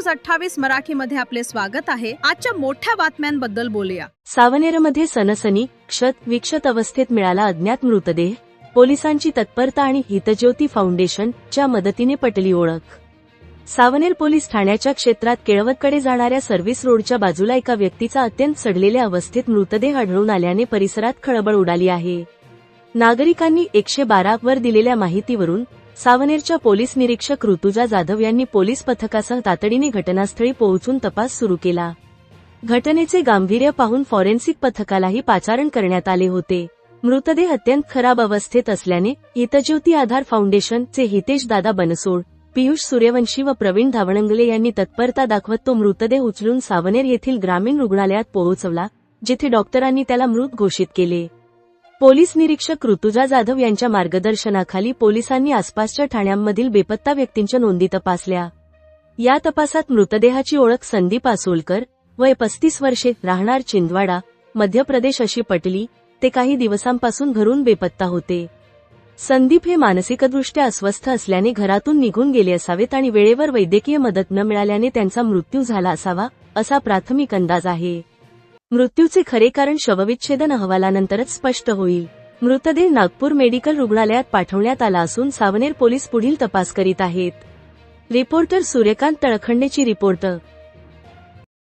28 मराठीमध्ये आपले स्वागत आहे। आजच्या मोठ्या बातम्यांबद्दल बोलूया। सावनेरमध्ये सनसनी विक्षत अवस्थेत मिळाला अज्ञात मृतदेह। पोलिसांची तत्परता आणि हितज्योती फाउंडेशनच्या मदतीने पटली ओळख। सावनेर पोलीस ठाण्याच्या क्षेत्रात केळवदकडे जाणाऱ्या सर्व्हिस रोडच्या बाजूला एका व्यक्तीचा अत्यंत सडलेल्या अवस्थेत मृतदेह आढळून आल्याने परिसरात खळबळ उडाली आहे। नागरिकांनी 112 वर दिलेल्या माहितीवरून सावनेरच्या पोलीस निरीक्षक ऋतुजा जाधव यांनी पोलीस पथकासह तातडीने घटनास्थळी पोहोचून तपास सुरू केला। घटनेचे गांभीर्य पाहून फॉरेन्सिक पथकालाही पाचारण करण्यात आले होते। मृतदेह अत्यंत खराब अवस्थेत असल्याने हितज्योती आधार फाउंडेशनचे हितेश दादा बनसोड, पियुष सूर्यवंशी व प्रवीण धावणंगले यांनी तत्परता दाखवत तो मृतदेह उचलून सावनेर येथील ग्रामीण रुग्णालयात पोहोचवला, जिथे डॉक्टरांनी त्याला मृत घोषित केले। पोलीस निरीक्षक ऋतुजा जाधव यांच्या मार्गदर्शनाखाली पोलिसांनी आसपासच्या ठाण्यांमधील बेपत्ता व्यक्तींच्या नोंदी तपासल्या। या तपासात मृतदेहाची ओळख संदीप आसोलकर, वय 35 वर्षे, राहणार चिंदवाडा, मध्य प्रदेश अशी पटली। ते काही दिवसांपासून घरून बेपत्ता होते। संदीप हे मानसिकदृष्ट्या अस्वस्थ असल्याने घरातून निघून गेले असावेत आणि वेळेवर वैद्यकीय मदत न मिळाल्याने त्यांचा मृत्यू झाला असावा, असा प्राथमिक अंदाज आहे। मृत्यूचे खरे कारण शवविच्छेदन अहवालानंतरच स्पष्ट होईल। मृतदेह नागपूर मेडिकल रुग्णालयात पाठवण्यात आला असून सावनेर पोलीस पुढील तपास करीत आहेत। रिपोर्टर सूर्यकांत तळखंडेची रिपोर्ट।